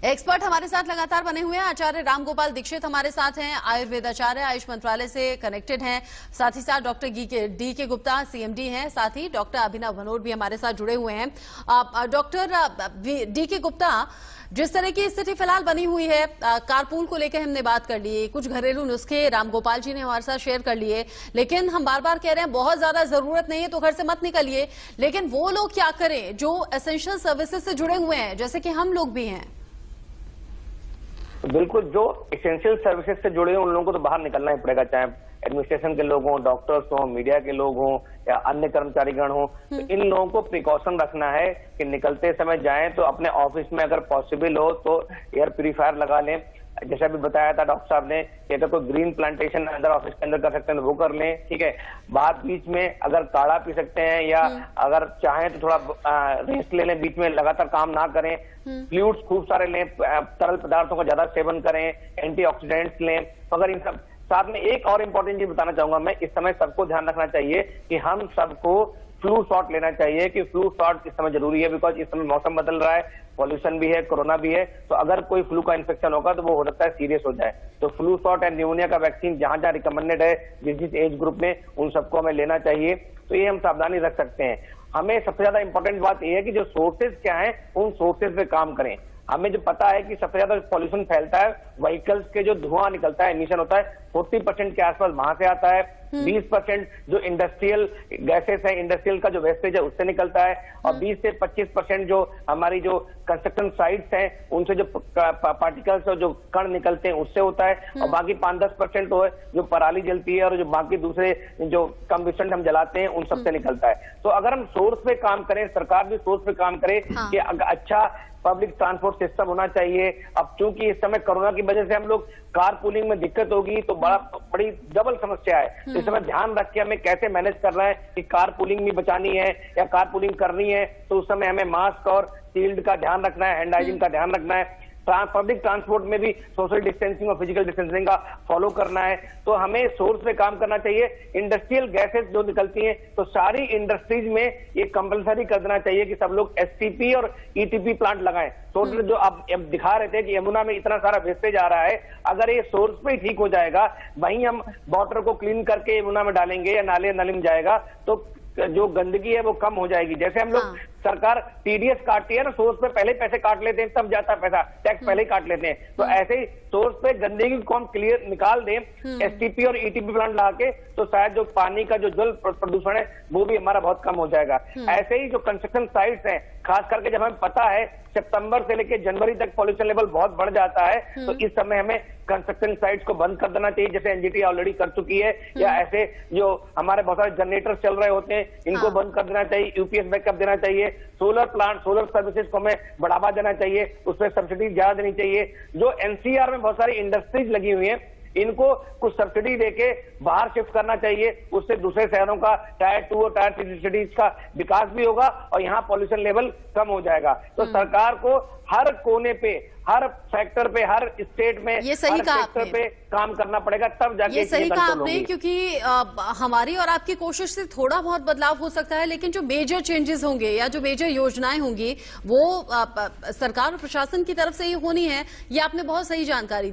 Expert हमारे साथ लगातार बने हुए हैं। आचार्य रामगोपाल दीक्षित हमारे साथ हैं, आयुर्वेद आचार्य, आयुष मंत्रालय से कनेक्टेड हैं। साथ ही साथ डॉक्टर डी के गुप्ता सीएमडी हैं। साथ ही डॉक्टर अभिनव भनोट भी हमारे साथ जुड़े हुए हैं। डॉक्टर डी के गुप्ता, जिस तरह की स्थिति फिलहाल बनी हुई है, कारपूल को लेकर हमने बात कर ली, कुछ घरेलू नुस्खे रामगोपाल जी ने हमारे साथ शेयर कर लिए, लेकिन हम बार बार कह रहे हैं बहुत ज्यादा जरूरत नहीं है तो घर से मत निकलिए। लेकिन वो लोग क्या करें जो एसेंशियल सर्विसेज से जुड़े हुए हैं, जैसे कि हम लोग भी हैं? बिल्कुल, जो एसेंशियल सर्विसेज से जुड़े हैं उन लोगों को तो बाहर निकलना ही पड़ेगा, चाहे एडमिनिस्ट्रेशन के लोग हों, डॉक्टर्स हों, मीडिया के लोग हों या अन्य कर्मचारीगण हों। तो इन लोगों को प्रिकॉशन रखना है कि निकलते समय जाएं तो अपने ऑफिस में अगर पॉसिबल हो तो एयर प्यूरिफायर लगा लें। जैसा भी बताया था डॉक्टर साहब ने कि अगर कोई ग्रीन प्लांटेशन अंदर ऑफिस के अंदर कर सकते हैं तो वो कर लें, ठीक है। बाहर बीच में अगर काढ़ा पी सकते हैं या अगर चाहें तो थोड़ा रेस्ट ले लें, बीच में लगातार काम ना करें। फ्लूइड्स खूब सारे लें, तरल पदार्थों का ज्यादा सेवन करें, एंटीऑक्सीडेंट्स लें। तो अगर इन सब साथ में एक और इम्पोर्टेंट चीज बताना चाहूंगा मैं, इस समय सबको ध्यान रखना चाहिए कि हम सबको फ्लू शॉट लेना चाहिए, कि फ्लू शॉट इस समय जरूरी है, बिकॉज इस समय मौसम बदल रहा है, पॉल्यूशन भी है, कोरोना भी है। तो अगर कोई फ्लू का इन्फेक्शन होगा तो वो हो सकता है सीरियस हो जाए। तो फ्लू शॉट एंड न्यूमोनिया का वैक्सीन जहां जहां रिकमेंडेड है, जिस जिस एज ग्रुप में, उन सबको हमें लेना चाहिए। तो ये हम सावधानी रख सकते हैं। हमें सबसे ज्यादा इंपॉर्टेंट बात यह है कि जो सोर्सेज क्या है उन सोर्सेज पे काम करें। हमें जो पता है कि सबसे ज्यादा पॉल्यूशन फैलता है व्हीकल्स के जो धुआं निकलता है, एमिशन होता है, 40% के आसपास वहां से आता है। 20% जो इंडस्ट्रियल गैसेस है, इंडस्ट्रियल का जो वेस्टेज है उससे निकलता है। और 20 से 25% जो हमारी जो कंस्ट्रक्शन साइट्स हैं उनसे जो पार्टिकल्स और जो कण निकलते हैं उससे होता है। और बाकी 5-10% तो है जो पराली जलती है और जो बाकी दूसरे जो कंबस्टेंट हम जलाते हैं उन सबसे निकलता है। तो अगर हम सोर्स पे काम करें, सरकार भी सोर्स पे काम करे कि अच्छा पब्लिक ट्रांसपोर्ट सिस्टम होना चाहिए। अब चूंकि इस समय कोरोना की वजह से हम लोग कार पूलिंग में दिक्कत होगी तो बड़ी डबल समस्या है। तो इस समय ध्यान रख के हमें कैसे मैनेज कर रहे हैं कि कार पूलिंग भी बचानी है या कार पूलिंग करनी है, तो उस समय हमें मास्क और शील्ड का ध्यान रखना है, हैंड हाइजीन का ध्यान रखना है। पब्लिक ट्रांसपोर्ट में भी सोशल डिस्टेंसिंग और फिजिकल डिस्टेंसिंग का फॉलो करना है। तो हमें सोर्स पे काम करना चाहिए। इंडस्ट्रियल गैसेस जो निकलती हैं तो सारी इंडस्ट्रीज में ये कंपलसरी कर देना चाहिए कि सब लोग एसटीपी और ईटीपी प्लांट लगाएं। सोर्स जो आप दिखा रहे थे कि यमुना में इतना सारा वेस्टेज आ रहा है, अगर ये सोर्स पे ठीक हो जाएगा, वहीं हम वाटर को क्लीन करके यमुना में डालेंगे या नाले नली में जाएगा तो जो गंदगी है वो कम हो जाएगी। जैसे हम लोग सरकार टीडीएस काटती है ना, सोर्स पे पहले पैसे काट लेते हैं, तब जाता है पैसा, टैक्स पहले ही काट लेते हैं। तो ऐसे ही सोर्स पे गंदगी को हम क्लियर निकाल दें एसटीपी और ईटीपी प्लांट लगा के, तो शायद जो पानी का जो जल प्रदूषण है वो भी हमारा बहुत कम हो जाएगा। ऐसे ही जो कंस्ट्रक्शन साइट्स हैं, खास करके जब हमें पता है सितंबर से लेकर जनवरी तक पॉल्यूशन लेवल बहुत बढ़ जाता है, तो इस समय हमें कंस्ट्रक्शन साइट्स को बंद कर देना चाहिए, जैसे एनजीटी ऑलरेडी कर चुकी है। या ऐसे जो हमारे बहुत सारे जनरेटर चल रहे होते हैं इनको बंद कर देना चाहिए, यूपीएस बैकअप देना चाहिए। सोलर प्लांट, सोलर सर्विसेज को हमें बढ़ावा देना चाहिए, उसमें सब्सिडी ज्यादा देनी चाहिए। जो एनसीआर में बहुत सारी इंडस्ट्रीज लगी हुई हैं इनको कुछ सब्सिडी देके बाहर शिफ्ट करना चाहिए, उससे दूसरे शहरों का टायर 2 और टायर 3 सिटीज का विकास भी होगा और यहाँ पॉल्यूशन लेवल कम हो जाएगा। तो सरकार को हर कोने पे, हर सेक्टर पे, हर स्टेट में, ये सही कहा आपने, पे काम करना पड़ेगा, तब जाके ये सही कहा आपने। क्योंकि हमारी और आपकी कोशिश से थोड़ा बहुत बदलाव हो सकता है, लेकिन जो मेजर चेंजेस होंगे या जो मेजर योजनाएं होंगी वो सरकार और प्रशासन की तरफ से ही होनी है। ये आपने बहुत सही जानकारी दी।